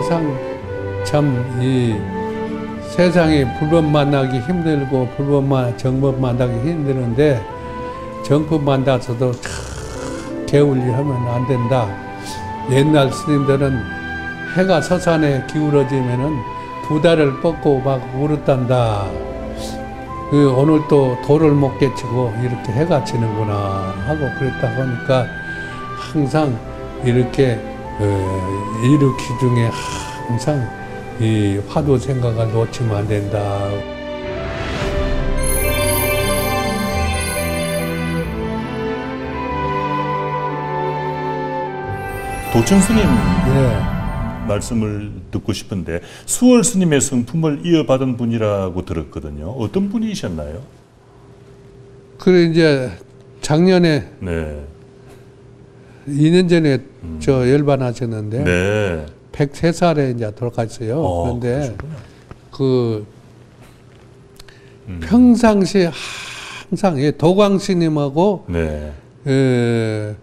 항상 참 이 세상에 불법 만나기 힘들고 정법 만나기 힘드는데 정법 만나서도 참 게을리하면 안 된다. 옛날 스님들은 해가 서산에 기울어지면은 두 다리를 뻗고 막 울었단다. 오늘 또 도를 못 깨치고 이렇게 해가 지는구나 하고 그랬다 보니까 항상 이렇게 일으키 중에 항상 이 화두 생각을 놓치면 안 된다. 도천 스님 네. 말씀을 듣고 싶은데 수월 스님의 성품을 이어받은 분이라고 들었거든요. 어떤 분이셨나요? 그래 이제 작년에 네. 2년 전에 저 열반하셨는데 네. 103살에 이제 돌아갔어요. 그런데 그러시구나. 그 평상시 항상 도광스님하고 네.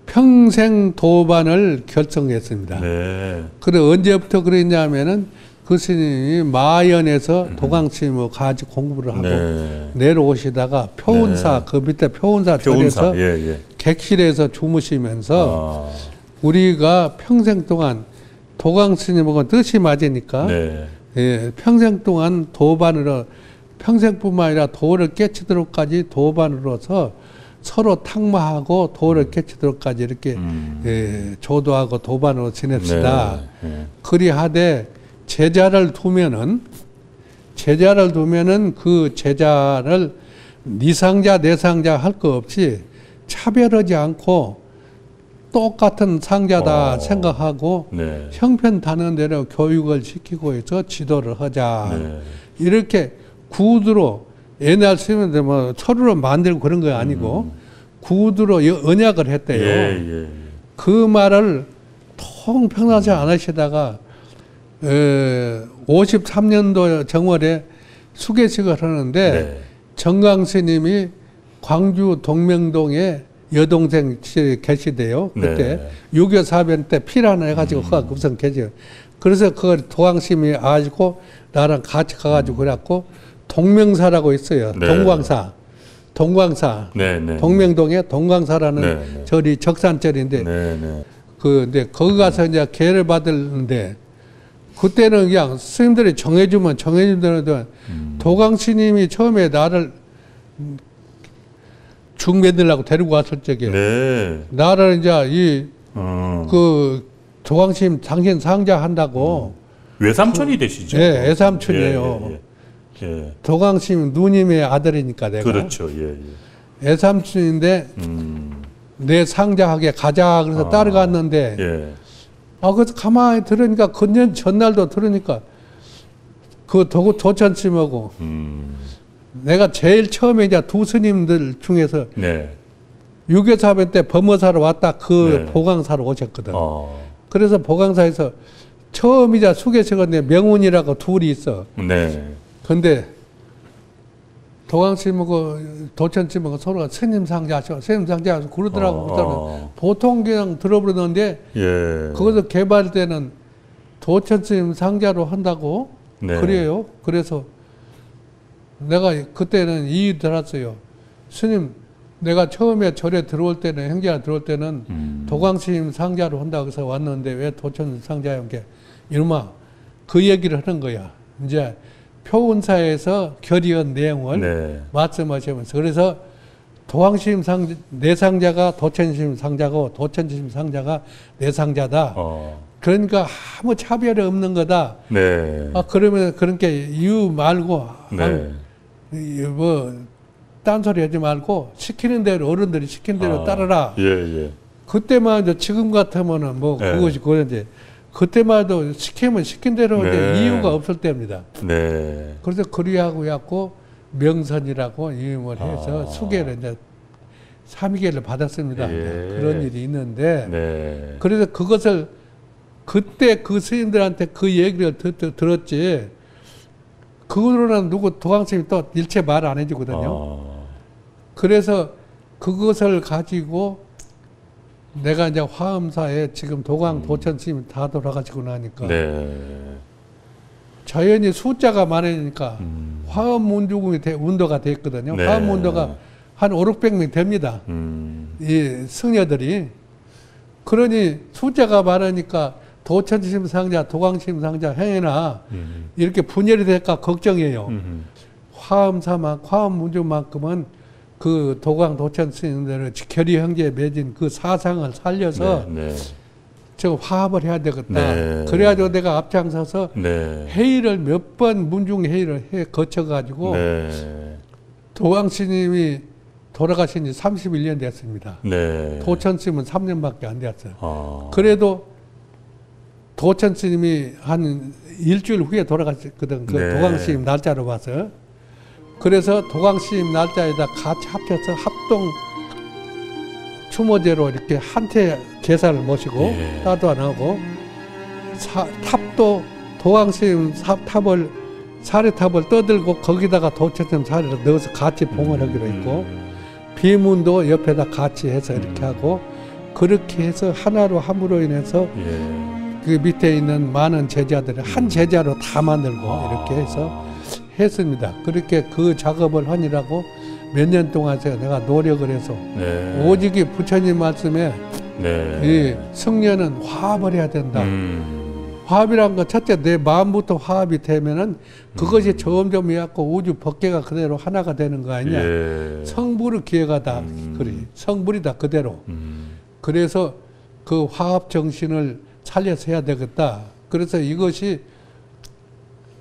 평생 도반을 결성했습니다. 네. 그래 언제부터 그랬냐면은 그 스님이 마연에서 도광스님하고 같이 공부를 하고 네. 내려오시다가 표운사 네. 그 밑에 표운사 절에서 예, 예. 객실에서 주무시면서 우리가 평생 동안 도광스님하고 뜻이 맞으니까 네. 예, 평생 동안 도반으로 평생뿐만 아니라 도를 깨치도록까지 도반으로서 서로 탁마하고 도를 깨치도록까지 이렇게 예, 조도하고 도반으로 지냅시다. 네. 네. 그리하되 제자를 두면은 그 제자를 니상자 내상자 할 거 없이 차별하지 않고 똑같은 상자다 생각하고 네. 형편타는 대로 교육을 시키고 해서 지도를 하자. 네. 이렇게 구두로 옛날 스님들 뭐 서류로 만들고 그런 거 아니고 구두로 언약을 했대요. 예, 예. 그 말을 평상시 안 하시다가 53년도 정월에 수계식을 하는데 네. 정강 스님이 광주 동명동에 여동생 계시대요. 그때 네. 6.25 사변 때 피란을 해가지고 우선 계세요. 그래서 그걸 도광스님이 아시고 나랑 같이 가가지고 그래갖고 동명사라고 있어요. 네. 동광사. 네, 네. 동명동에 동광사라는 네, 네. 절이 적산절인데 네, 네. 근데 거기 가서 이제 계를 받을는데 그때는 그냥 스님들이 정해주면 도광스님이 처음에 나를 중매들라고 데리고 왔을 적에 네. 나를 이제 그 도광스님 당신 상자 한다고 외삼촌이 되시죠? 네, 애삼촌이에요. 예, 예, 예. 도광스님 누님의 아들이니까 내가 그렇죠. 예, 예. 애삼촌인데 내 상자하게 가자 그래서 따라갔는데 예. 그래서 가만히 들으니까 근년 전날도 들으니까 그 도천스님하고 내가 제일 처음에 이제 두 스님들 중에서 네. 6.25 사변 때 범어사로 왔다 그 네. 보강사로 오셨거든. 그래서 보강사에서 처음 이제 수계식은 명운이라고 둘이 있어. 네. 근데 도광스님하고 도천스님하고 서로가 스님 상자하셔. 스님 상자하셔. 그러더라고. 보통 그냥 들어버리는데 예. 거기서 개발 때는 도천스님 상자로 한다고 네. 그래요. 그래서 내가 그때는 이의 들었어요. 스님, 내가 처음에 절에 들어올 때는 행자가 들어올 때는 도광스님 상자로 한다고 해서 왔는데 왜 도천 상자에 온 게 이놈아 그 얘기를 하는 거야. 이제 표운사에서 결의한 내용을 네. 말씀하시면서 그래서 도광스님 내 상자가 도천스님 상자고 도천스님 상자가 내 상자다. 그러니까 아무 차별이 없는 거다. 네. 그러면 그렇게 이유 말고 네. 딴소리 하지 말고 시키는 대로 어른들이 시키는 대로 따르라. 예, 예. 그때만 해도 지금 같으면은 네. 그것이 그런데 그때만 해도 시키면 시킨 대로 네. 이제 이유가 없을 때입니다. 네. 그래서 그리하고 해갖고 명선이라고 이름을 해서 수계를 이제 3위계를 받았습니다. 예. 그런 일이 있는데 네. 그래서 그것을 그때 그 스님들한테 그 얘기를 들었지 그거로는 누구 도광스님이 또 일체 말 안 해주거든요. 그래서 그것을 가지고 내가 이제 화엄사에 지금 도강 도천 스님이 다 돌아가시고 나니까 네. 자연히 숫자가 많으니까 화엄 운도가 됐거든요. 네. 화엄 운도가 한 5, 600명 됩니다. 이 승려들이. 그러니 숫자가 많으니까 도천심 상자, 도강심 상자 행해나 이렇게 분열이 될까 걱정이에요. 화엄 문주만큼은 그 도강 도천 스님들의 결의 형제에 맺은 그 사상을 살려서 네. 저 화합을 해야 되겠다. 네. 그래가지고 내가 앞장서서 네. 회의를 몇 번 문중 회의를 거쳐가지고 네. 도강 스님이 돌아가신 지 31년 됐습니다. 네. 도천 스님은 3년밖에 안 됐어요. 아. 그래도 도천 스님이 한 일주일 후에 돌아가셨거든. 그 네. 도강 스님 날짜로 봐서. 그래서 도강 스님 날짜에다 같이 합해서 합동 추모제로 이렇게 한테 제사를 모시고 예. 따도 안 하고 탑도 도강 스님 탑을 사례탑을 떠들고 거기다가 도천 스님 사례를 넣어서 같이 봉헌하기로 했고 비문도 옆에다 같이 해서 이렇게 하고 그렇게 해서 하나로 함으로 인해서 예. 그 밑에 있는 많은 제자들을 한 제자로 다 만들고 이렇게 해서 했습니다. 그렇게 그 작업을 하느라고 몇 년 동안 내가 노력을 해서 네. 오직이 부처님 말씀에 네. 이 승려는 화합을 해야 된다. 화합이란 건 첫째 내 마음부터 화합이 되면은 그것이 점점 해갖고 우주 법계가 그대로 하나가 되는 거 아니냐. 예. 성불의 기회가 다 그래. 성불이다 그대로. 그래서 그 화합 정신을 살려서 해야 되겠다. 그래서 이것이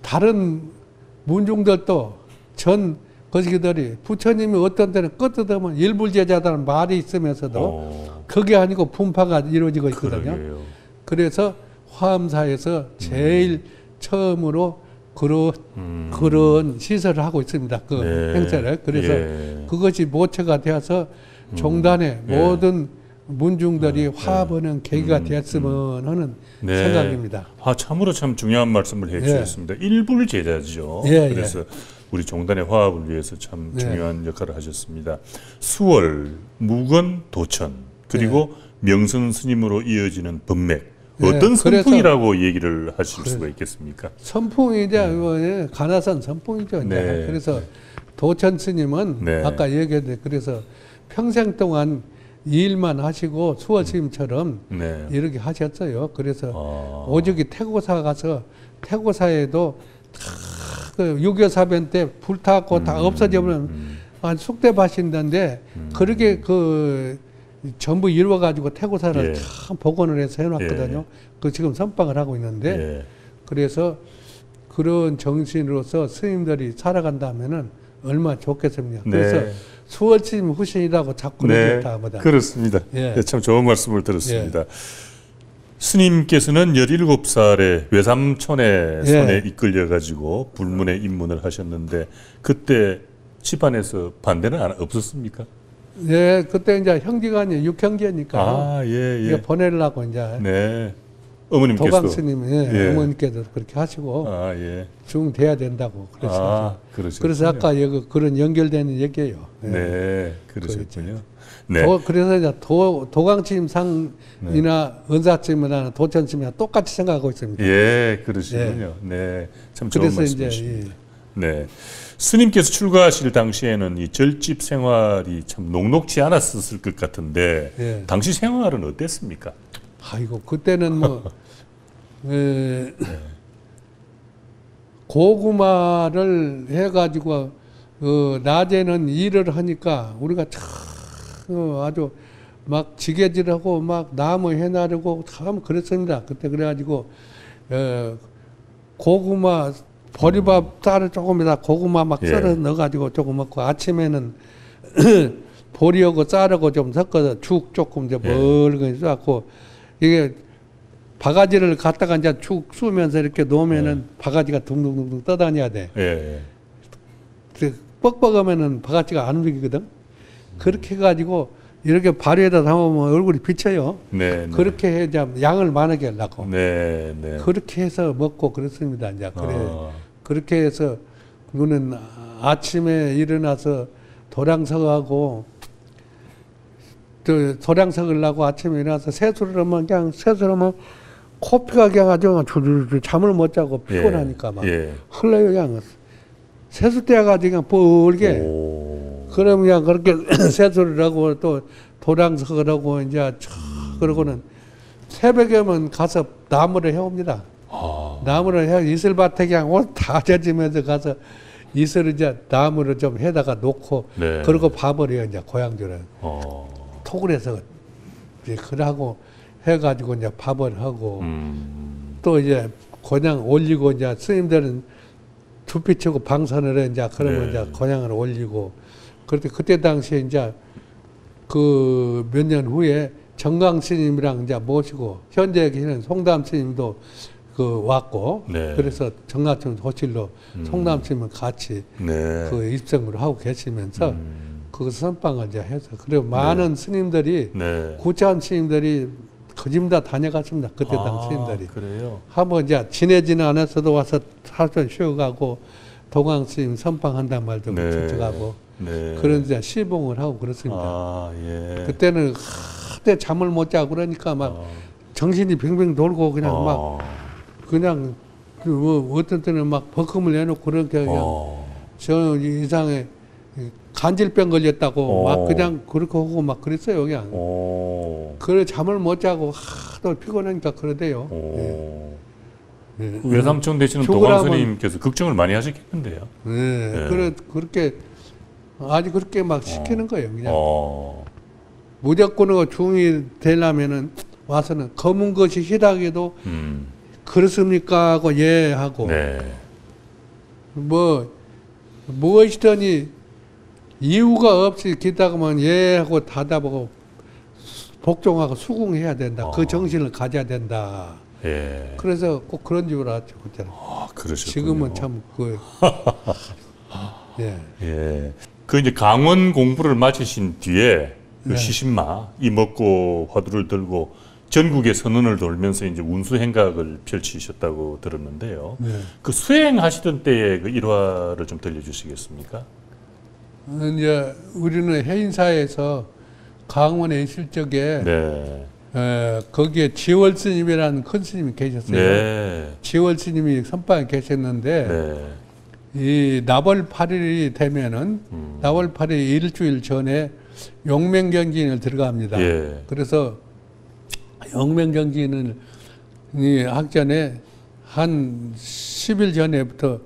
다른 문중들도 전 거시기들이 부처님이 어떤 때는 끄트더면 일불제자다는 말이 있으면서도 그게 아니고 분파가 이루어지고 있거든요. 그러게요. 그래서 화엄사에서 제일 처음으로 그런 시설을 하고 있습니다. 그 네. 행사를. 그래서 예. 그것이 모처가 되어서 종단의 예. 모든 문중들이 화합하는 계기가 되었으면 하는 네. 생각입니다. 참으로 참 중요한 말씀을 해주셨습니다. 일불 제자죠. 예, 그래서 우리 종단의 화합을 위해서 참 네. 중요한 역할을 하셨습니다. 수월, 무건, 도천 그리고 명선 스님으로 이어지는 법맥 네, 어떤 그래서 선풍이라고 얘기를 하실 수가 있겠습니까? 선풍이자 이번에 가나선 선풍이죠. 이제. 네. 그래서 도천 스님은 네. 아까 얘기했는데 그래서 평생 동안 이 일만 하시고 수월 스님처럼 네. 이렇게 하셨어요. 그래서 오죽이 태고사 가서 태고사에도 그 6.25 사변 때 불타고 다 없어져버리면 한 쑥대밭인데 그렇게 그 전부 이루어가지고 태고사를 예. 참 복원을 해서 해놨거든요. 그 지금 선방을 하고 있는데 예. 그래서 그런 정신으로서 스님들이 살아간다면은 얼마나 좋겠습니까. 네. 그래서 수월스님 후신이라고 자꾸 네, 그러다. 그렇습니다. 예. 네, 참 좋은 말씀을 들었습니다. 스님께서는 17살에 외삼촌의 손에 이끌려가지고 불문에 입문을 하셨는데 그때 집안에서 반대는 없었습니까? 예, 그때 이제 형제간이 육형제니까 예. 보내려고 이제 네. 어머님께서 도강 스님, 예. 어머니께서 그렇게 하시고 예. 중 돼야 된다고 그랬어요. 그러셨군요. 그래서 아까 그런 연결되는 얘기예요. 네, 그러셨군요. 네. 그래서 이제 도강스님 상이나 은사스님이나 도천스님이나 똑같이 생각하고 있습니다. 예, 그러시군요. 네, 참 좋은 그래서 말씀이십니다. 네, 스님께서 출가하실 당시에는 이 절집 생활이 참 녹록지 않았을 것 같은데 당시 생활은 어땠습니까? 아이고 그때는 뭐 고구마를 해가지고 낮에는 일을 하니까 우리가 참 아주 막 지게질하고 막 나무 해나르고 참 그랬습니다. 그때 그래가지고 고구마 보리밥 쌀을 조금이다 고구마 막 썰어 넣어가지고 조금 먹고 아침에는 보리하고 쌀하고 좀 섞어서 죽 조금 이제 멀게 썰고 이게 바가지를 갖다가 이제 축 쑤면서 이렇게 놓으면은 바가지가 둥둥둥둥 떠다녀야 돼. 뻑뻑하면은 바가지가 안 움직이거든. 그렇게 해가지고 이렇게 발에다 담으면 얼굴이 비쳐요. 그렇게 해야 양을 많게 하려고. 그렇게 해서 먹고 그렇습니다. 이제 그렇게 해서 그거는 아침에 일어나서 도량서하고 도량 섞으려고 아침에 일어나서 세수를 하면 그냥 세수를 하면 코피가 그냥 아주 줄줄 잠을 못 자고 피곤하니까 막 흘러요. 그냥 세수 때 가지고 그냥 뻘게. 그러면 그냥 그렇게 세수를 하고 또 도량 섞으라고 이제 그러고는 새벽에만 가서 나무를 해옵니다. 나무를 해 이슬밭에 그냥 옷 다 젖으면서 가서 이슬을 이제 나무를 좀 해다가 놓고 그리고 밥을 해요. 이제 고향들은 톡을 해서 이제 그러고 해가지고 이제 밥을 하고 또 이제 그냥 올리고 이제 스님들은 두피 치고 방선을 해 이제 그러면 이제 고향을 올리고 그때 당시에 이제 그 몇 년 후에 정강 스님이랑 이제 모시고 현재 계시는 송담 스님도 그 왔고 그래서 정강스님 호실로 송담 스님은 같이 그 입성을 하고 계시면서 그 선방을 이제 해서 그리고 많은 스님들이 구차한 스님들이 거짐 다 다녀갔습니다. 그때 당 스님들이. 그래요? 한번 이제 지내지는 않았어도 와서 하루 쉬어가고 동강 스님 선방한단 말도 붙여가고 그런 이제 시봉을 하고 그렇습니다. 그때는 그때 잠을 못 자고 그러니까 막 정신이 빙빙 돌고 그냥 막 그냥 뭐 어떤 때는 막 버금을 내놓고 그렇게 그냥 저 이상에 간질병 걸렸다고 막 그냥 그렇게 하고 막 그랬어요 그냥. 그래 잠을 못 자고 하도 피곤하니까 그러대요. 외삼촌 되시는 도광 스님께서 걱정을 많이 하셨겠는데요. 그렇게 아주 그렇게 막 시키는 거예요 그냥. 무조건 중이 되려면은 와서는 검은 것이 희다기도 그렇습니까 하고 하고 무엇이더니 이유가 없이 기다가면 하고 다다보고 복종하고 수긍해야 된다. 그 정신을 가져야 된다. 그래서 꼭 그런 줄 알았죠 그때는. 그러셨군요. 지금은 참 그 이제 강원 공부를 마치신 뒤에 그 시신마 이먹고 화두를 들고 전국의 선원을 돌면서 이제 운수 행각을 펼치셨다고 들었는데요. 그 수행하시던 때의 그 일화를 좀 들려주시겠습니까? 이제 우리는 해인사에서 강원에 있을 적에 거기에 지월 스님이라는 큰 스님이 계셨어요. 지월 스님이 선방에 계셨는데 이 나벌 8일이 되면은 나벌 8일 일주일 전에 용맹경진을 들어갑니다. 그래서 용맹경진을 하기 전에 한 10일 전에부터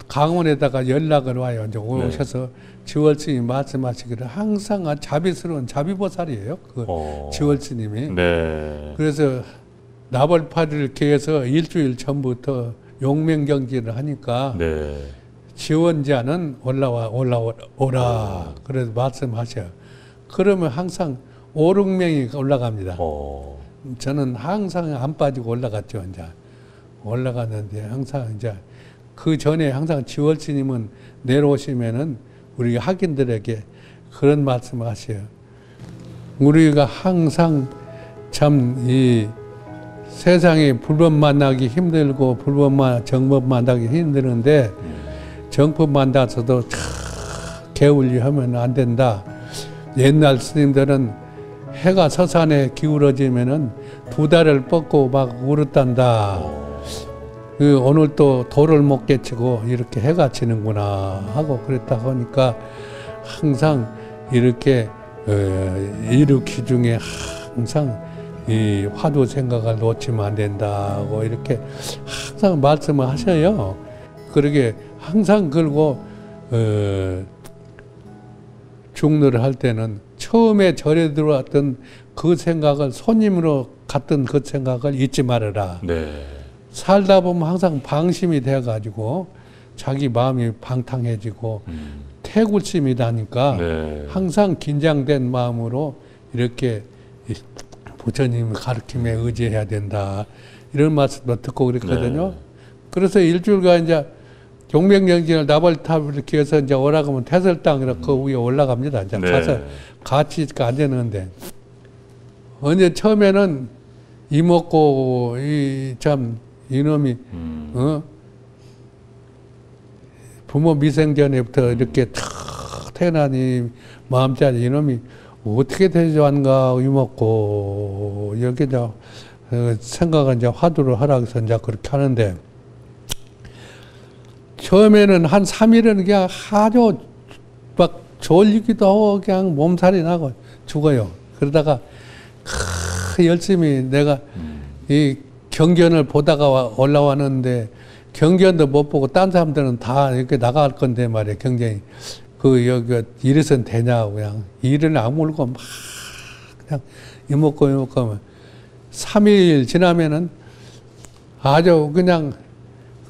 강원에다가 연락을 와요. 이제 오셔서 지월 스님이 말씀하시기를 항상 자비스러운 자비보살이에요. 그 지월 스님이. 그래서 나벌 8일 계에서 일주일 전부터 용맹경진을 하니까 지원자는 올라오라. 그래서 말씀하셔요. 그러면 항상 5, 6명이 올라갑니다. 저는 항상 안 빠지고 올라갔죠. 이제 올라갔는데 항상 이제 그 전에 항상 지월 스님은 내려오시면은 우리 학인들에게 그런 말씀을 하셔요. 우리가 항상 참 이 세상에 불법 만나기 힘들고 정법 만나기 힘드는데 정법 만나서도 게을리하면 안 된다. 옛날 스님들은 해가 서산에 기울어지면은 2달을 뻗고 막 울었단다. 오늘 또 돌을 못 깨치고 이렇게 해가 지는구나 하고 그랬다 하니까 항상 이렇게 일으키 중에 항상 이 화두 생각을 놓치면 안 된다고 이렇게 항상 말씀을 하셔요. 그러게 항상 그리고 중노를 할 때는 처음에 절에 들어왔던 그 생각을 손님으로 갔던 그 생각을 잊지 말아라. 살다 보면 항상 방심이 돼가지고 자기 마음이 방탕해지고 태굴심이 나니까 항상 긴장된 마음으로 이렇게 부처님의 가르침에 의지해야 된다. 이런 말씀도 듣고 그랬거든요. 그래서 일주일간 이제 용맹경진을 나벌탑을 이렇게 해서 이제 오라가면 태설당 그 위에 올라갑니다. 이제 가서 같이 앉았는데 언제 처음에는 이먹고 이놈이 부모 미생전에부터 이렇게 탁 태어나니 마음자리 이놈이 어떻게 되져안가 이먹고 여기 이제 생각은 이제 화두를 하라 해서 이제 그렇게 하는데 처음에는 한 3일은 그냥 아주 막 졸리기도 하고 그냥 몸살이 나고 죽어요. 그러다가 열심히 내가 이 경견을 보다가 올라왔는데 경견도 못 보고 딴 사람들은 다 이렇게 나갈 건데 말이야 경쟁이. 여기 이래선 되냐고 그냥 일을 아물고 막 그냥 이먹고 하면 3일 지나면은 아주 그냥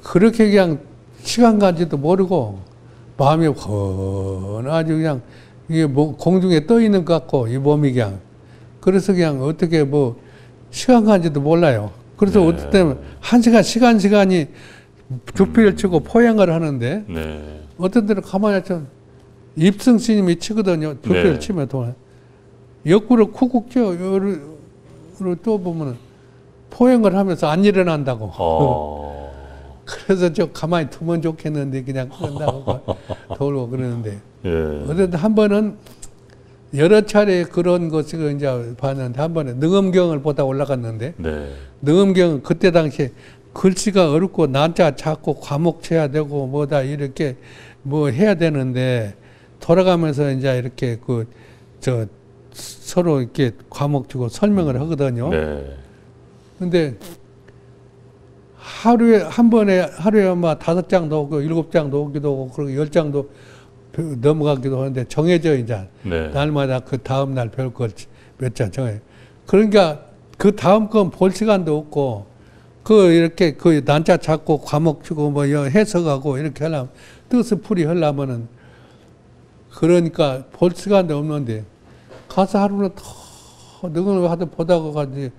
그렇게 그냥 시간 간지도 모르고 마음이 아주 그냥 이게 뭐 공중에 떠 있는 것 같고 이 몸이 그냥 그래서 그냥 어떻게 뭐 시간 간지도 몰라요. 그래서 어떨 때는 1시간 시간이 주피를 치고 포행을 하는데 네. 어떤 때는 가만히 좀 입승 스님이 치거든요. 주피를 네. 치면 동안 옆구를 쿡쿡 쪄. 또 보면은 포행을 하면서 안 일어난다고. 그래서 저 가만히 두면 좋겠는데 그냥 끝나고 돌고 그러는데 예. 어쨌든 한 번은 여러 차례 그런 것을 이제 봤는데 한 번에 능엄경을 보다 올라갔는데 네. 능엄경은 그때 당시에 글씨가 어렵고 난자 작고 과목 쳐야 되고 뭐다 이렇게 뭐 해야 되는데 돌아가면서 이제 이렇게 서로 이렇게 과목 주고 설명을 하거든요. 네. 근데 하루에 아마 5장도 오고 7장도 오기도 오고 그리고 10장도 넘어가기도 하는데 정해져 이제 네. 날마다 그 다음 날 별 걸 몇 장 정해. 그러니까 그 다음 건 볼 시간도 없고 이렇게 난자 잡고 과목 주고 뭐 해석하고 이렇게 하려면 뜻을 풀이 하려면은 그러니까 볼 시간도 없는데 가서 하루는 더 능을 하다 보다가 가지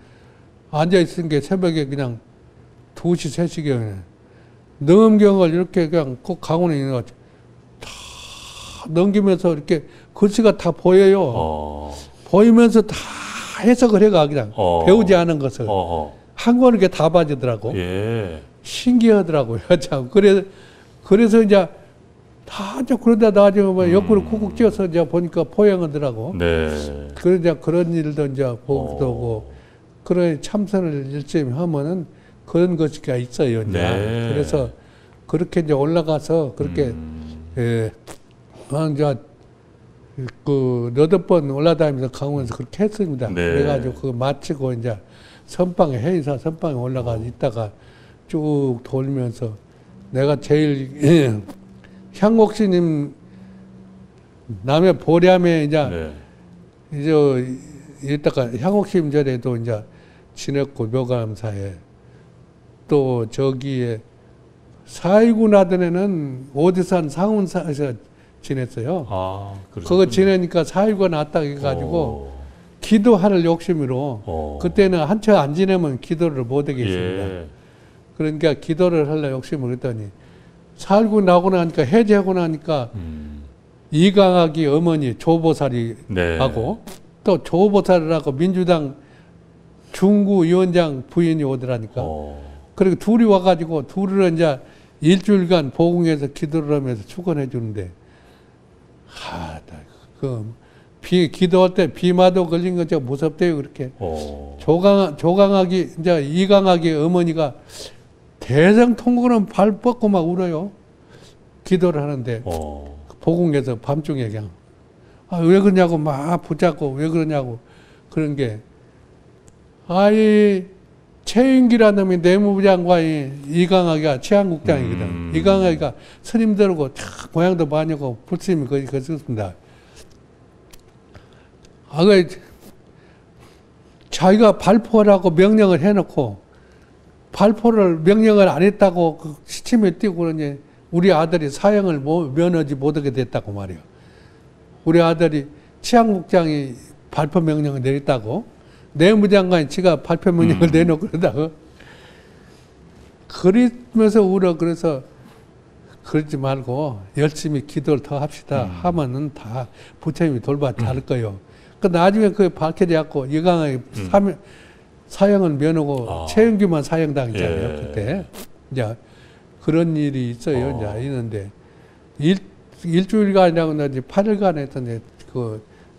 앉아 있은 게 새벽에 그냥 2시, 3시경에 능엄경을 이렇게 그냥 꼭 강원에 있는 것 다 넘기면서 이렇게 글씨가 다 보여요. 보이면서 다 해석을 해가 그냥 배우지 않은 것을 한 권을 이렇게 다 봐주더라고. 예. 신기하더라고요. 참 그래서 이제 다 이제 그러다 나중에 뭐 옆구리 쿡쿡 찧어서 이제 보니까 포행하더라고. 네. 그래 이제 그런 일도 이제 보기도 하고 그런 참선을 열심히 하면은 그런 것이가 있어요. 이제. 네. 그래서 그렇게 이제 올라가서 그렇게 이제 너댓 번 올라다니면서 강원에서 그렇게 했습니다. 네. 그래가지고 그거 마치고 이제 선방에 해인사 선방에 올라가서 있다가 쭉 돌면서 내가 제일 향곡스님 남해 보렴에 이제 이따가 향곡스님 절에도 이제 지냈고 묘감사에 또 저기에 4.29 나던에는 오대산 상운사에서 지냈어요. 그거 지내니까 4.29가 났다 해가지고 기도할 욕심으로 그때는 한철 안 지내면 기도를 못 하겠습니다. 예. 그러니까 기도를 하려 욕심을 했더니 4.29 나고 나니까 해제하고 나니까 이강학이 어머니 조보살이 하고 또 조보살을 하고 민주당 중구위원장 부인이 오더라니까. 그리고 둘이 와가지고 둘을 이제 일주일간 보궁해서 기도를 하면서 축원해 주는데 기도할 때 비마도 걸린 거 진짜 무섭대요. 그렇게 조강학이 이제 이강학의 어머니가 대성통곡은 발 뻗고 막 울어요. 기도를 하는데 보궁에서 밤중에 그냥 왜 그러냐고 막 붙잡고 왜 그러냐고 그런 게 최인기라는 놈이 내무부 장관이 이강학이가 치안국장이거든. 이강학이가 스님들하고 고향도 많이 하고 불스님이 거기 있었습니다. 자기가 발포하라고 명령을 해놓고 발포를 명령을 안 했다고 시침에 띄고 그러니 우리 아들이 사형을 면하지 못하게 됐다고 말이에요. 우리 아들이 치안국장이 발포 명령을 내렸다고 내무장관이 지가 발표 명령을 내놓고 그러다가 그러면서 울어. 그래서 그러지 말고 열심히 기도를 더 합시다 하면은 다 부처님이 돌봐 잘 거예요. 그 나중에 그 밝혀져갖고 이강하게 사형은 면하고 최영규만 사형당했잖아요. 그때 이제 그런 일이 있어요. 이제 있는데 일주일간이라고 이제 8일간 했던데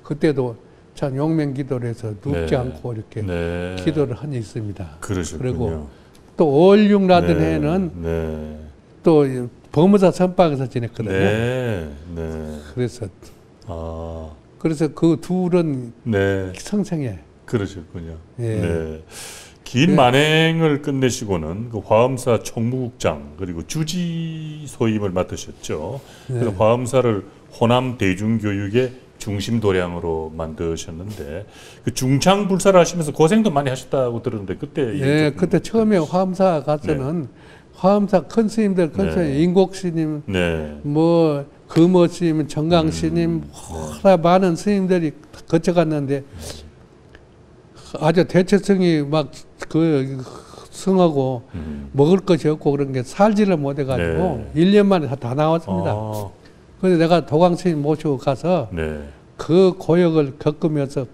그때도 참 용맹기도를 해서 눕지 네. 않고 이렇게 네. 기도를 한 적이 있습니다. 그러셨군요. 그리고 또 5월 6라던 네. 해에는 네. 또 법무사 선방에서 지냈거든요. 네. 네. 그래서 아. 그 둘은 네. 성생해. 그러셨군요. 예. 네. 긴 네. 만행을 끝내시고는 그 화엄사 총무국장 그리고 주지 소임을 맡으셨죠. 그래서 네. 화엄사를 호남 대중교육의 중심 도량으로 만드셨는데 그 중창불사를 하시면서 고생도 많이 하셨다고 들었는데 그때 예, 그때 처음에 화엄사 가서는 화엄사 큰 스님들, 큰 네. 스님, 인곡 스님, 네. 뭐 금호 스님, 정강 스님, 라 많은 스님들이 거쳐갔는데 아주 대체성이 막 그 승하고 먹을 것이 없고 그런 게 살지를 못해가지고 네. 1년 만에 다 나왔습니다. 아, 그래서 내가 도광 스님 모시고 가서 네. 그 고역을 겪으면서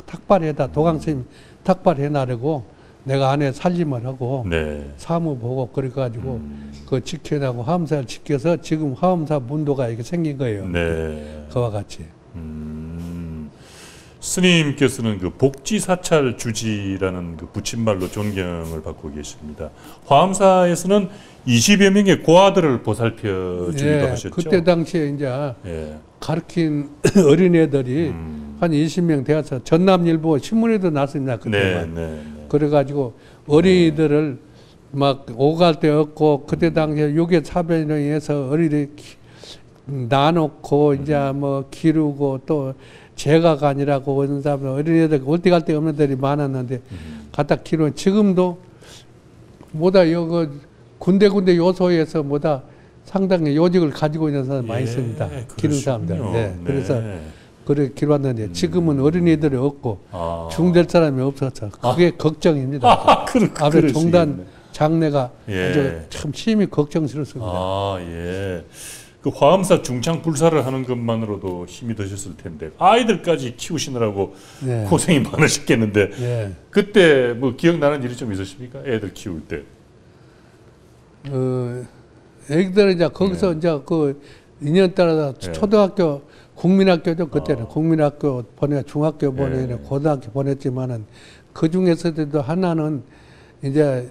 탁발해다 도광 스님 탁발해 나르고 내가 안에 살림을 하고 네. 사무 보고 그래가지고 그 지켜나고 화엄사를 지켜서 지금 화엄사 문도가 이렇게 생긴 거예요. 네. 그와 같이. 스님께서는 그 복지사찰 주지라는 그 붙임말로 존경을 받고 계십니다. 화엄사에서는 20여 명의 고아들을 보살펴 주기도 예, 하셨죠. 그때 당시에 이제 예. 가르친 어린애들이 한 20명 되어서 전남일보 신문에도 났습니다. 네, 그때만. 네, 네. 그래가지고 어린이들을 막 오갈 데 없고 그때 당시에 유괴 사변에 의해서 어린이 놔놓고 이제 뭐 기르고 또 제가관이라고 오는 사람 어린이들 올 때 갈 데 없는 데이 많았는데 갖다 키우는 지금도 뭐다 여기 군데 요소에서 뭐다 상당히 요직을 가지고 있는 사람 많이 있습니다. 기르는 사람들. 그러시군요. 네. 그래서 그래 기르왔는데 지금은 어린이들이 없고 아. 중될 사람이 없어서 그게 걱정입니다. 앞에 종단 장례가 예. 아주 참 심히 걱정스럽습니다. 아, 예. 그 화엄사 중창 불사를 하는 것만으로도 힘이 드셨을 텐데 아이들까지 키우시느라고 네. 고생이 많으셨겠는데 네. 그때 뭐 기억나는 일이 좀 있으십니까? 애들 키울 때. 애기들은 이제 거기서 이제 그 인연 따라서 네. 초등학교 국민학교죠 그때는 국민학교 보내 중학교 보내 고등학교 보냈지만은 그 중에서도 하나는 이제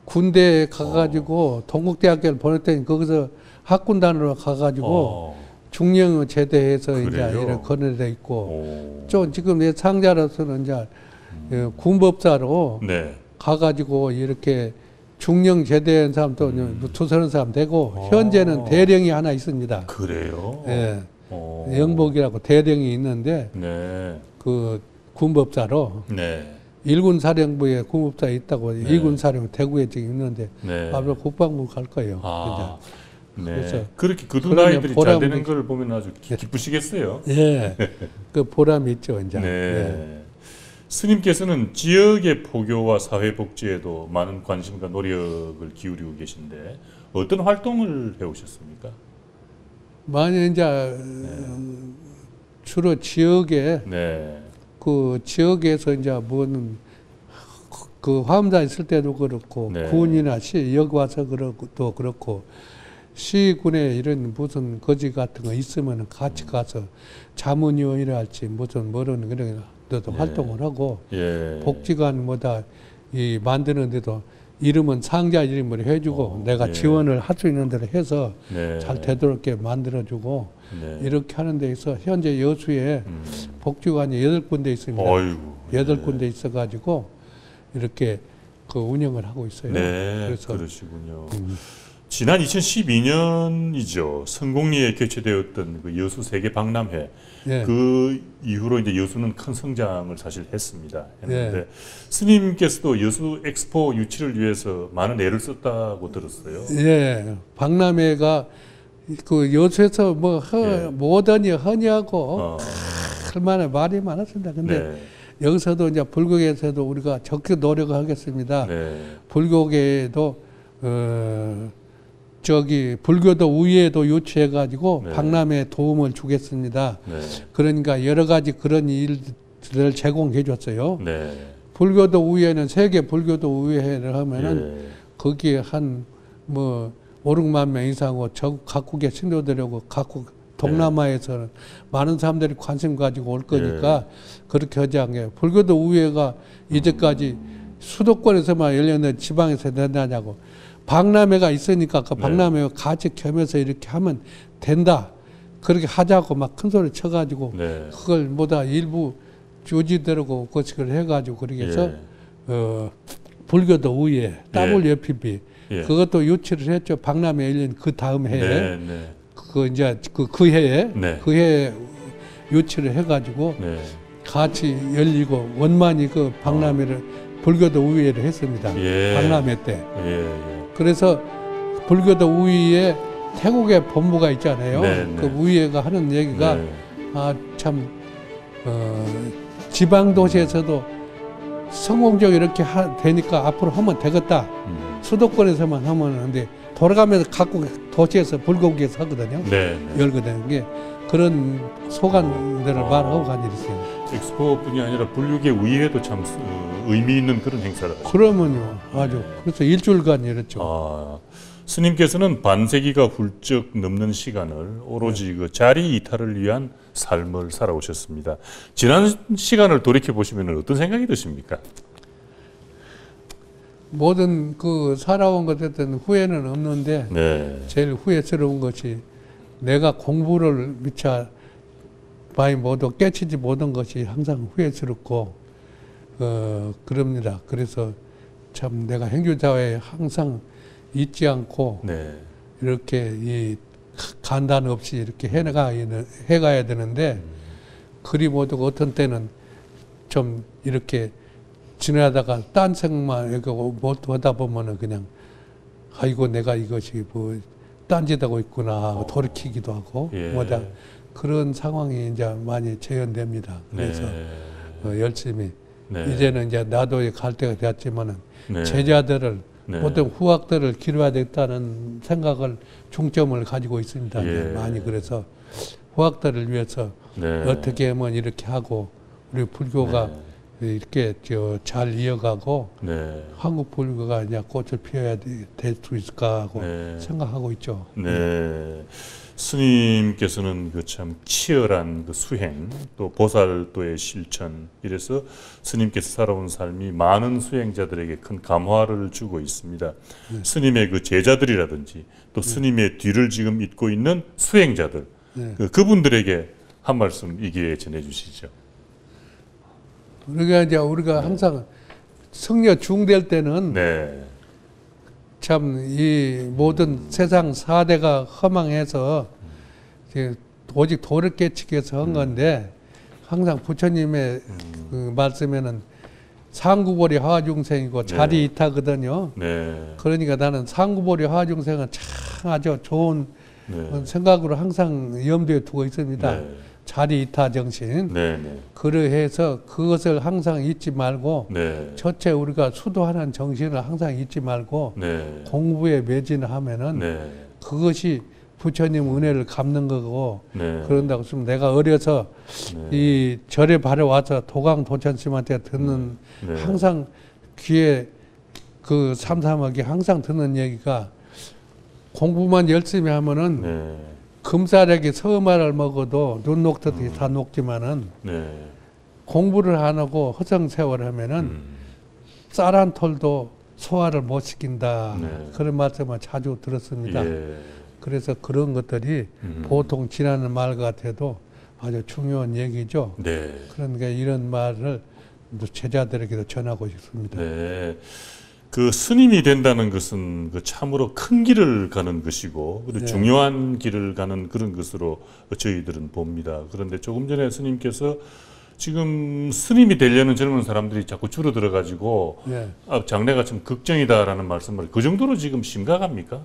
군대에 가가지고 동국대학교를 보냈더니 거기서 학군단으로 가가지고 중령 제대해서 이제 이런 건너돼 있고 좀 지금 내 상자로서는 이제 군법사로 네. 가가지고 이렇게 중령 제대한 사람도 두서른 사람 되고 현재는 대령이 하나 있습니다. 그래요? 예. 영복이라고 대령이 있는데 네. 그 군법사로 네. 일군 사령부에 군법사 있다고 네. 일군 사령 대구에 지금 있는데 네. 앞으로 국방부 갈 거예요. 아. 네. 그래서 그렇게 그 두 그러면 아이들이 잘 보람이- 되는 걸 보면 아주 기쁘시겠어요. 예, 그 보람이 있죠, 이제. 네. 예. 스님께서는 지역의 포교와 사회복지에도 많은 관심과 노력을 기울이고 계신데 어떤 활동을 해오셨습니까? 많이 이제 주로 지역에 네. 그 지역에서 이제 뭐는 그 화엄사 있을 때도 그렇고 네. 군이나 시 여기 와서 또 그렇고 시군에 이런 무슨 거지 같은 거 있으면 같이 가서 자문위원이랄지 무슨 뭐는 그런 데도 활동을 하고 예. 복지관 뭐다 이 만드는데도 이름은 상자 이름을 해주고 내가 예. 지원을 할 수 있는 대로 해서 네. 잘 되도록게 만들어주고 네. 이렇게 하는 데 있어 현재 여수에 복지관이 8군데 있습니다. 어이구. 8군데 있어가지고 이렇게 그 운영을 하고 있어요. 네. 그래서 그러시군요. 지난 2012년이죠. 성공리에 개최되었던 그 여수 세계 박람회. 예. 그 이후로 이제 여수는 큰 성장을 사실 했습니다. 했는데 예. 스님께서도 여수 엑스포 유치를 위해서 많은 애를 썼다고 들었어요. 예, 박람회가 그 여수에서 뭐 뭐더니 허니하고 얼마나 말이 많았습니다. 근데 네. 여기서도 이제 불교계에서도 우리가 적극 노력을 하겠습니다. 네. 불교계에도 저기 불교도 우회도 유치해가지고 네. 박람회에 도움을 주겠습니다. 네. 그러니까 여러 가지 그런 일들을 제공해 줬어요. 네. 불교도 우회는 세계 불교도 우회를 하면은 예. 거기에 한 뭐 5, 6만 명 이상하고 저 각국의 신도들하고 각국 동남아에서는 많은 사람들이 관심 가지고 올 거니까 그렇게 하지 않게. 불교도 우회가 이제까지 수도권에서만 열렸는데 지방에서 된다냐고. 박람회가 있으니까 그 박람회와 같이 겸해서 이렇게 하면 된다. 그렇게 하자고 막 큰 소리 쳐가지고 그걸 뭐다 일부 조지더라고 그것을 해가지고 그렇게 해서 불교도 우회 WFP 그것도 유치를 했죠. 박람회 열린 그 다음 해에 그 이제 그 해에 그 해에 유치를 해가지고 같이 열리고 원만히 그 박람회를 불교도 우회를 했습니다. 박람회 때. 그래서 불교도 우회에 태국에 본부가 있잖아요. 그 우회가 하는 얘기가 참 지방 도시에서도 성공적으로 이렇게 되니까 앞으로 하면 되겠다. 수도권에서만 하면 하는데 돌아가면서 각국 도시에서 불교계에서 하거든요. 열거든요. 이게 그런 소감들을 말하고 간 일이 있어요. 엑스포뿐이 아니라 불교계 의회도 참 의미 있는 그런 행사를 하죠. 그러면요. 아주. 그래서 일주일간 이랬죠. 스님께서는 반세기가 훌쩍 넘는 시간을 오로지 그 자리 이탈을 위한 삶을 살아오셨습니다. 지난 시간을 돌이켜 보시면 어떤 생각이 드십니까? 모든 그 살아온 것에 대한 후회는 없는데 제일 후회스러운 것이 내가 공부를 미처 많이 모두 깨치지 못한 것이 항상 후회스럽고 그럽니다. 그래서 참 내가 행주자에 항상 잊지 않고 이렇게 이 간단 없이 이렇게 해가야 되는데 그리 못하고 어떤 때는 좀 이렇게 지나다가 딴 생각만 못 하다 보면은 그냥 아이고 내가 이것이 뭐 딴짓하고 있구나 돌이키기도 하고 뭐다 그런 상황이 이제 많이 재현됩니다. 그래서 열심히 이제는 이제 나도 갈 때가 됐지만은 제자들을 어떤 후학들을 기르어야 되겠다는 생각을 중점을 가지고 있습니다. 많이 그래서 후학들을 위해서 어떻게 하면 이렇게 하고 우리 불교가 이렇게 잘 이어가고 한국 불교가 이제 꽃을 피워야 될 수 있을까 하고 생각하고 있죠. 스님께서는 그 참 치열한 그 수행 또 보살도의 실천 이래서 스님께서 살아온 삶이 많은 수행자들에게 큰 감화를 주고 있습니다. 스님의 그 제자들이라든지 또 스님의 뒤를 지금 잇고 있는 수행자들 그분들에게 한 말씀 이 기회에 전해주시죠. 그러니까 이제 우리가 항상 성녀 중될 때는 참 이 모든 세상 사대가 허망해서 오직 도를 깨치기 위해서 한 건데 항상 부처님의 그 말씀에는 상구보리 하중생이고 자리 이타거든요. 그러니까 나는 상구보리 하중생은 참 아주 좋은 생각으로 항상 염두에 두고 있습니다. 자리 이타 정신. 그래서 그것을 항상 잊지 말고 첫째 우리가 수도하는 정신을 항상 잊지 말고 공부에 매진을 하면은 그것이 부처님 은혜를 갚는 거고 그런다고 했으면 내가 어려서 이 절에 바로 와서 도강 도천스님한테 듣는 항상 귀에 그 삼삼하게 항상 듣는 얘기가 공부만 열심히 하면은 금사래기 서말을 먹어도 눈 녹듯이 다 녹지만은 공부를 안 하고 허송세월 하면은 쌀 한 톨도 소화를 못 시킨다. 그런 말씀을 자주 들었습니다. 그래서 그런 것들이 보통 지나는 말 같아도 아주 중요한 얘기죠. 그러니까 이런 말을 제자들에게도 전하고 싶습니다. 그 스님이 된다는 것은 그 참으로 큰 길을 가는 것이고 중요한 길을 가는 그런 것으로 저희들은 봅니다. 그런데 조금 전에 스님께서 지금 스님이 되려는 젊은 사람들이 자꾸 줄어들어 가지고 장래가 좀 걱정이다라는 말씀을 그 정도로 지금 심각합니까?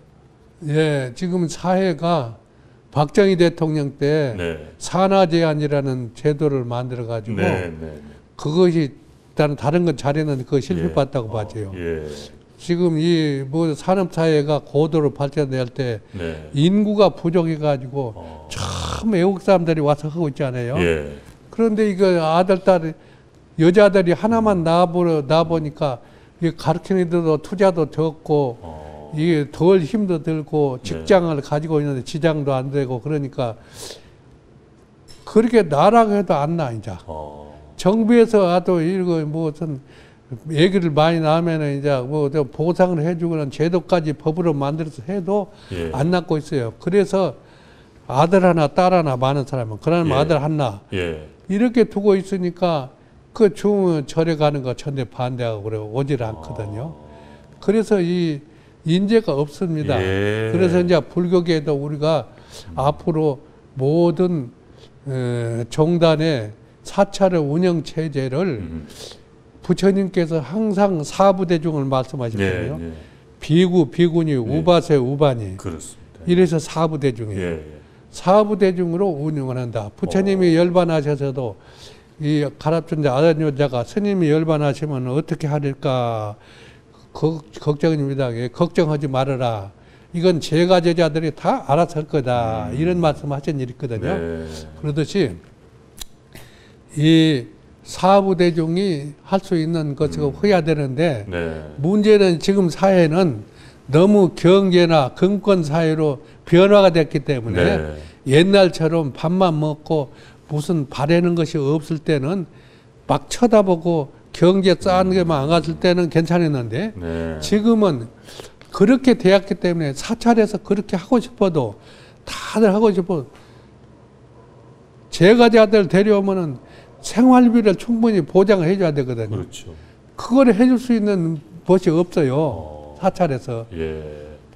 지금 사회가 박정희 대통령 때 산하제한이라는 제도를 만들어 가지고 그것이 다른 건 잘했는데 그거 실패봤다고 봐져요. 지금 이 뭐 산업사회가 고도로 발전될 때 인구가 부족해가지고 참 외국 사람들이 와서 하고 있잖아요. 그런데 이거 아들, 딸, 여자들이 하나만 낳아보니까 이게 가르치는 데도 투자도 적고 이게 덜 힘도 들고 직장을 가지고 있는데 지장도 안 되고 그러니까 그렇게 나라고 해도 안 나, 이제. 정부에서 와도 이거 무슨 얘기를 많이 나면은 이제 뭐 보상을 해주거나 제도까지 법으로 만들어서 해도 예. 안 낳고 있어요. 그래서 아들 하나, 딸 하나 많은 사람은, 그러면 예. 아들 하나. 예. 이렇게 두고 있으니까 그 중 절에 가는 거 전혀 반대하고 그래 오질 않거든요. 그래서 이 인재가 없습니다. 예. 그래서 이제 불교계도 우리가 앞으로 모든 종단의 사찰의 운영 체제를 부처님께서 항상 사부대중을 말씀하셨거든요. 예. 예. 비구, 비구니, 우바세, 우바니. 그렇습니다. 이래서 사부대중이에요. 예. 사부대중으로 운영을 한다. 부처님이 열반하셔서도 이 가랍존자 아단요자가 스님이 열반하시면 어떻게 하릴까 걱정입니다. 예, 걱정하지 말아라. 이건 제가 제자들이 다 알아서 할 거다. 이런 말씀하신 일이 있거든요. 네. 그러듯이 이 사부대중이 할 수 있는 것을 해야 되는데 네. 문제는 지금 사회는 너무 경제나 금권 사회로 변화가 됐기 때문에 네. 옛날처럼 밥만 먹고 무슨 바라는 것이 없을 때는 막 쳐다보고 경제 싼 게만 안 갔을 때는 괜찮았는데 네. 지금은 그렇게 되었기 때문에 사찰에서 그렇게 하고 싶어도 다들 하고 싶어 제가자들 데려오면은 생활비를 충분히 보장을 해줘야 되거든요. 그렇죠. 그걸 해줄 수 있는 것이 없어요. 사찰에서. 예.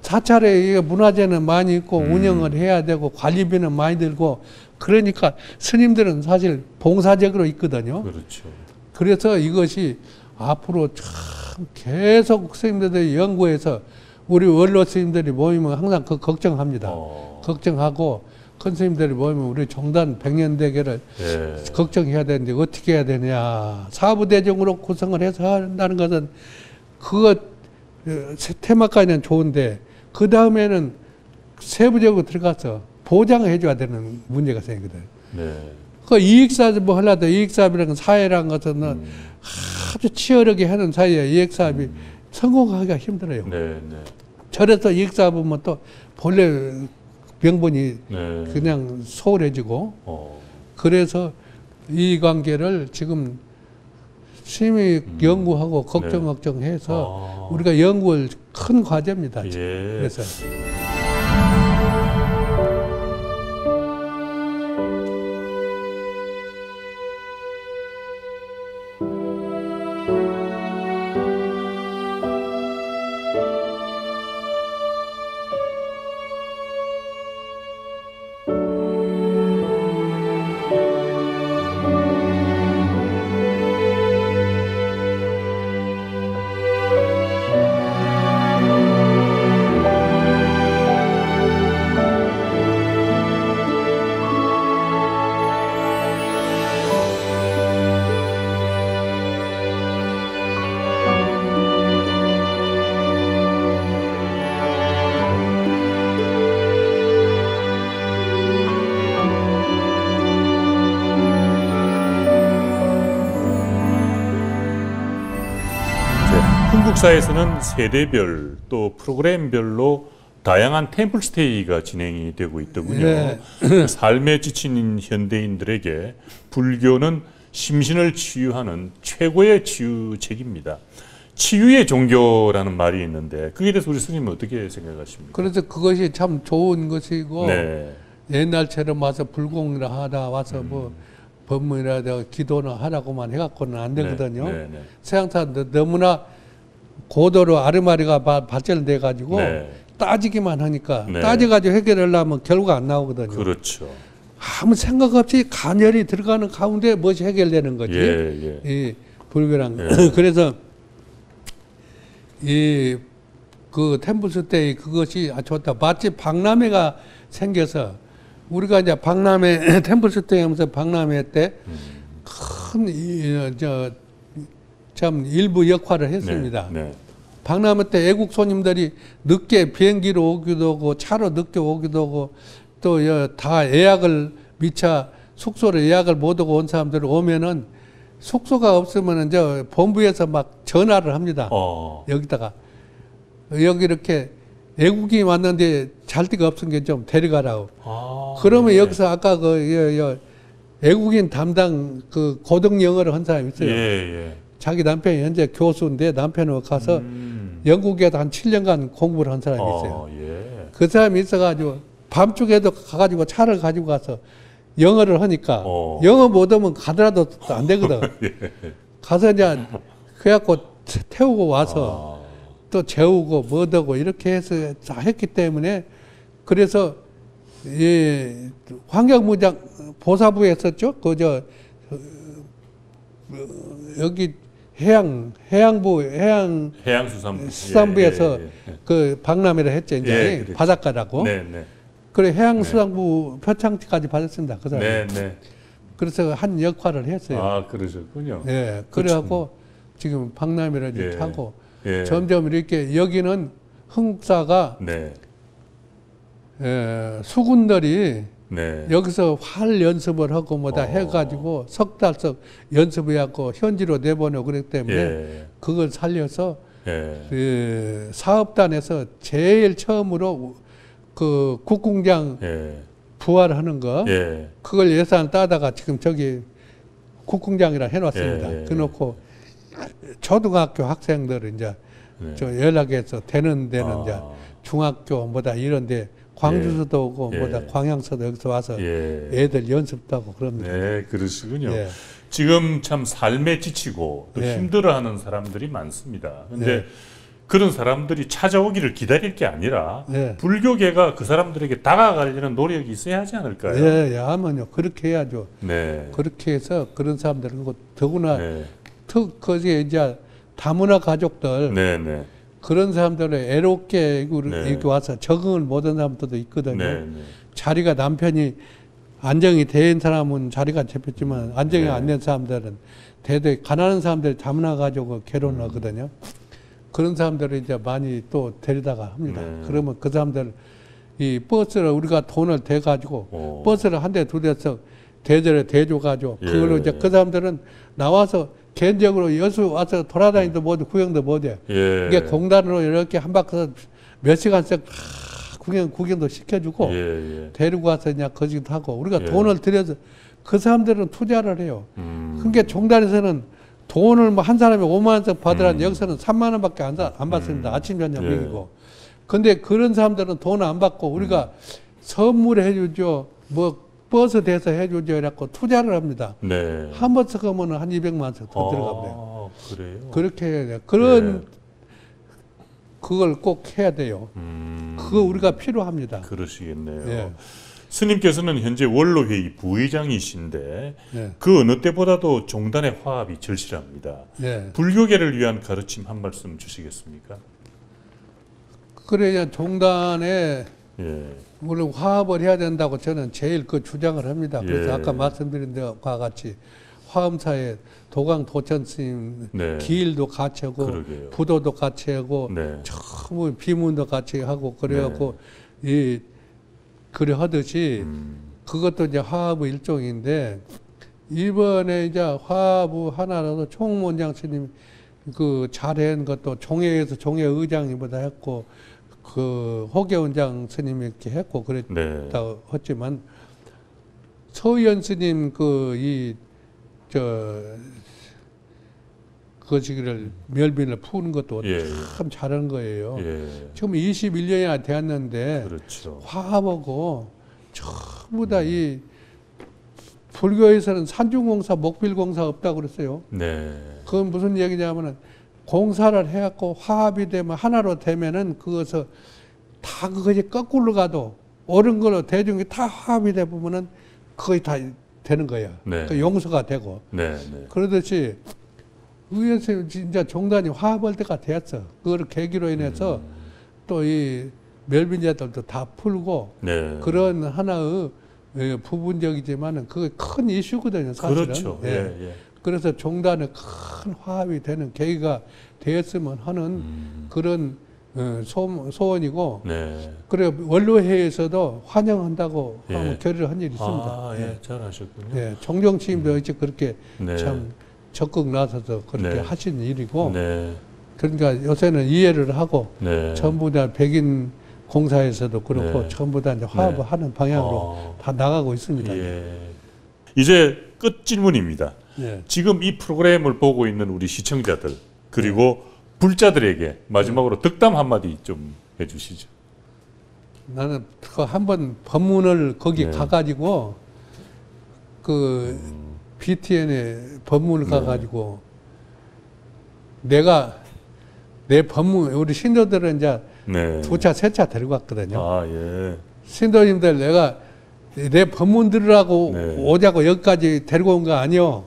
사찰에 이게 문화재는 많이 있고 운영을 해야 되고 관리비는 많이 들고 그러니까 스님들은 사실 봉사적으로 있거든요. 그렇죠. 그래서 이것이 앞으로 참 계속 스님들이 연구해서 우리 원로 스님들이 모이면 항상 그 걱정합니다. 걱정하고 큰 스님들이 모이면 우리 종단 백년대계를 예. 걱정해야 되는데 어떻게 해야 되냐. 사부대중으로 구성을 해서 한다는 것은 그거 테마까지는 좋은데 그 다음에는 세부적으로 들어가서 보장을 해줘야 되는 문제가 생기거든요. 네. 그 이익사업 뭐 하려도 이익사업이라는 건 사회라는 것은 아주 치열하게 하는 사이에 이익사업이 성공하기가 힘들어요. 네. 네. 절에서 이익사업은 또 본래 명분이 네. 그냥 소홀해지고 그래서 이 관계를 지금 심히 연구하고 걱정해서 우리가 연구할 큰 과제입니다. 예. 그래서 한국사에서는 세대별 또 프로그램별로 다양한 템플스테이가 진행이 되고 있더군요. 네. 삶에 지친 현대인들에게 불교는 심신을 치유하는 최고의 치유책입니다. 치유의 종교라는 말이 있는데 그에 대해서 우리 스님은 어떻게 생각하십니까? 그래서 그것이 참 좋은 것이고 네. 옛날처럼 와서 불공이라 하다 와서 뭐 법문이라 기도나 하라고만 해갖고는 안 되거든요. 네. 네. 세상사람들 너무나 고도로 아르마리가 발전돼 가지고 네. 따지기만 하니까 네. 따져가지고 해결하려면 결과가 안 나오거든요. 그렇죠. 아무 생각 없이 간절히 들어가는 가운데 무엇이 해결되는 거지. 예. 이 불교란. 예. 그래서 이 그 템플스 때 그것이 좋다. 마치 박람회가 생겨서 우리가 이제 박람회 템플스 때 하면서 박람회 때 큰 참 일부 역할을 했습니다. 네. 박람회 때 애국 손님들이 늦게 비행기로 오기도 하고 차로 늦게 오기도 하고 또 다 예약을 미처 숙소를 예약을 못 하고 온 사람들 오면은 숙소가 없으면은 이제 본부에서 막 전화를 합니다. 여기다가 여기 이렇게 애국이 왔는데 잘 데가 없은 게 좀 데려가라고. 그러면 네. 여기서 아까 그 외국인 담당 그 고등 영어를 한 사람이 있어요. 예. 자기 남편이 현재 교수인데 남편하고 가서 영국에도 한 7년간 공부를 한 사람이 있어요. 예. 그 사람이 있어가지고 밤중에도 가가지고 차를 가지고 가서 영어를 하니까 영어 못하면 가더라도 안 되거든. 예. 가서 이제 그래갖고 태우고 와서 또 재우고 뭐하고 이렇게 해서 다 했기 때문에 그래서 이 환경부장 보사부에 있었죠. 그저 여기 해양부 해양수산부에서 그 박람회를 했죠. 이제 바닷가라고. 네. 그래 해양수산부 표창까지 받았습니다. 그 사람. 네. 그래서 한 역할을 했어요. 아, 그러셨군요. 예. 그래갖고 지금 박람회를 이제 하고 예. 점점 이렇게 여기는 흥국사가 네. 수군들이 네. 여기서 활 연습을 하고 뭐다 해가지고 석 달씩 연습해갖고 현지로 내보내고 그랬기 때문에 그걸 살려서 그 사업단에서 제일 처음으로 그 국궁장 부활하는 거 그걸 예산 따다가 지금 저기 국궁장이라 해놨습니다. 그놓고 초등학교 학생들을 이제 저 연락해서 되는 데는 이제 중학교 뭐다 이런데 광주서도 오고 뭐다 광양서도 여기서 와서 애들 연습도 하고 그럽니다. 네, 그러시군요. 지금 참 삶에 지치고 또 힘들어하는 사람들이 많습니다. 그런데 그런 사람들이 찾아오기를 기다릴 게 아니라 불교계가 그 사람들에게 다가가려는 노력이 있어야 하지 않을까요? 하면요. 그렇게 해야죠. 그렇게 해서 그런 사람들은 더구나 거기에 이제 다문화 가족들 그런 사람들을 애롭게 이렇게 와서 적응을 못한 사람들도 있거든요. 자리가 남편이 안정이 된 사람은 자리가 잡혔지만 안정이 안 된 사람들은 대대 가난한 사람들 다문화 가족을 결혼하거든요. 그런 사람들을 이제 많이 또 데리다가 합니다. 그러면 그 사람들 이 버스를 우리가 돈을 대 가지고 버스를 한 대 두 대씩 대절에 대줘 가지고 그걸로 이제 그 사람들은 나와서 개인적으로 여수 와서 돌아다니도 못해 구경도 못해. 이게 공단으로 이렇게 한 바퀴 몇 시간씩 구경도 시켜주고 데리고 와서 그냥 거기도 하고 우리가 돈을 들여서 그 사람들은 투자를 해요. 그러니까 종단에서는 돈을 뭐 한 사람이 5만 원씩 받으라는 여기서는 3만 원밖에 안 받습니다. 아침 저녁 먹이고. 근데 그런 사람들은 돈 안 받고 우리가 선물을 해주죠. 뭐 버스 대서 해주죠. 이래갖고 투자를 합니다. 한 번 쓰면 한 200만 원씩 더 들어갑니다. 그래요? 그렇게 해야 돼요. 그런 그걸 꼭 해야 돼요. 그거 우리가 필요합니다. 그러시겠네요. 스님께서는 현재 원로회의 부의장이신데 그 어느 때보다도 종단의 화합이 절실합니다. 불교계를 위한 가르침 한 말씀 주시겠습니까? 그래야 종단에 물론 화합을 해야 된다고 저는 제일 그 주장을 합니다. 그래서 아까 말씀드린 것과 같이 화엄사에 도강 도천 스님 기일도 같이 하고 부도도 같이 하고 처음 비문도 같이 하고 그래갖고 그래 하듯이 그것도 이제 화합의 일종인데 이번에 이제 화합의 하나라도 총무원장 스님 그 잘한 것도 종회에서 종회 의장님보다 했고 그 호계원장 스님이 이렇게 했고 그랬다고 했지만 서의연 스님 그것을 멸빈을 푸는 것도 참 잘한 거예요. 지금 21년이나 되었는데 화합하고 전부 다 이 불교에서는 산중공사, 목필공사 없다고 그랬어요. 그건 무슨 얘기냐면은 공사를 해갖고 화합이 되면 하나로 되면은 그것을 다 그것이 거꾸로 가도 옳은 걸로 대중이 다 화합이 돼 보면은 거의 다 되는 거예요. 그 용서가 되고 그러듯이 의원님 진짜 종단이 화합할 때가 됐어. 그걸 계기로 인해서 또 이 멸빈자들도 다 풀고 그런 하나의 부분적이지만은 그게 큰 이슈거든요. 사실은. 그래서 종단의 큰 화합이 되는 계기가 되었으면 하는 그런 소원이고 그래 원로회에서도 환영한다고 결의를 한 일이 있습니다. 잘하셨군요. 정정치임도 이제 그렇게 참 적극 나서서 그렇게 하신 일이고 그러니까 요새는 이해를 하고 전부 다 백인 공사에서도 그렇고 전부 다 이제 화합을 하는 방향으로 다 나가고 있습니다. 이제 끝 질문입니다. 예. 지금 이 프로그램을 보고 있는 우리 시청자들 그리고 불자들에게 마지막으로 덕담 한마디 좀 해주시죠. 나는 그 한번 법문을 거기 네. 가가지고 그 BTN에 법문을 가가지고 내가 내 법문 우리 신도들은 이제 네. 두 차 세 차 데리고 갔거든요. 아, 예. 신도님들 내가 내 법문 들으라고 네. 오자고 여기까지 데리고 온 거 아니요.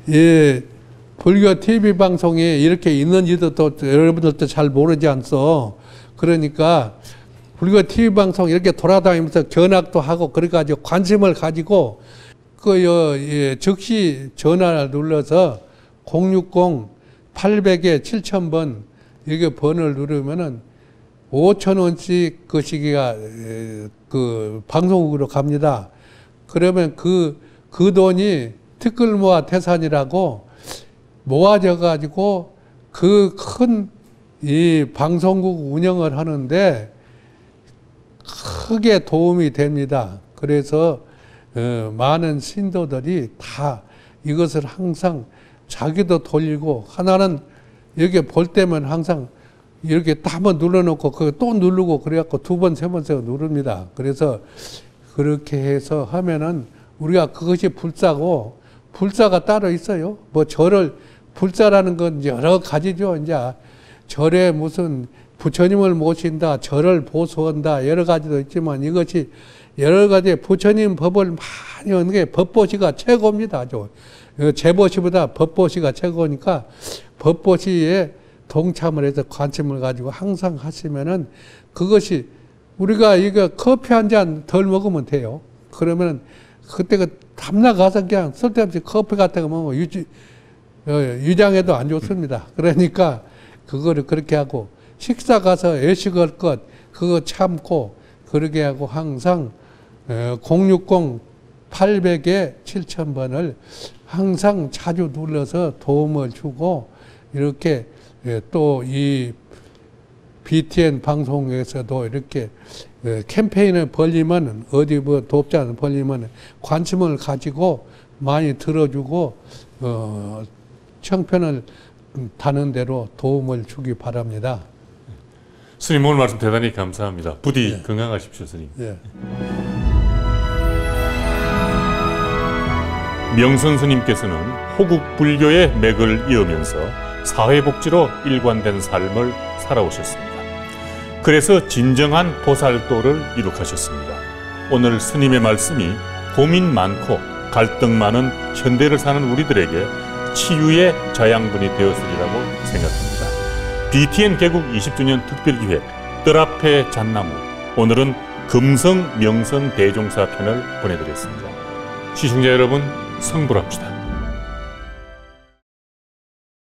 예, 불교 TV 방송에 이렇게 있는지도 또 여러분들도 잘 모르지 않소. 그러니까 불교 TV 방송 이렇게 돌아다니면서 견학도 하고 그래가지고 관심을 가지고 즉시 전화를 눌러서 060-800에 7000번 이게 번을 누르면은 5,000원씩 그 시기가 그 방송국으로 갑니다. 그러면 그 돈이 티끌모아 태산이라고 모아져 가지고 그 큰 이 방송국 운영을 하는데 크게 도움이 됩니다. 그래서 많은 신도들이 다 이것을 항상 자기도 돌리고 하나는 여기 볼 때면 항상 이렇게 딱 한번 눌러놓고 그 또 누르고 그래갖고 두 번, 세 번 누릅니다. 그래서 그렇게 해서 하면은 우리가 그것이 불사고 불사가 따로 있어요. 뭐 절을 불사라는 건 여러 가지죠. 이제 절에 무슨 부처님을 모신다, 절을 보수한다 여러 가지도 있지만 이것이 여러 가지 부처님 법을 많이 하는 게 법보시가 최고입니다. 아주 제보시보다 법보시가 최고니까 법보시에 동참을 해서 관심을 가지고 항상 하시면은 그것이 우리가 이거 커피 한 잔 덜 먹으면 돼요. 그러면 그때 그 담나 가서 그냥 쓸데없이 커피 같은 거 먹으면 위장에도 안 좋습니다. 그러니까 그거를 그렇게 하고 식사 가서 외식할 것 그거 참고 그렇게 하고 항상 060-800에 7000번을 항상 자주 눌러서 도움을 주고 이렇게 또 이 BTN 방송에서도 이렇게 캠페인을 벌리면 어디 뭐 돕자는 벌리면 관심을 가지고 많이 들어주고 청편을 다는 대로 도움을 주기 바랍니다. 스님 오늘 말씀 대단히 감사합니다. 부디 예. 건강하십시오, 스님. 예. 명선 스님께서는 호국 불교의 맥을 이으면서 사회복지로 일관된 삶을 살아오셨습니다. 그래서 진정한 보살도를 이룩하셨습니다. 오늘 스님의 말씀이 고민 많고 갈등 많은 현대를 사는 우리들에게 치유의 자양분이 되었으리라고 생각합니다. BTN 개국 20주년 특별기획 뜰 앞에 잣나무, 오늘은 금성 명선 대종사 편을 보내드렸습니다. 시청자 여러분, 성불합시다.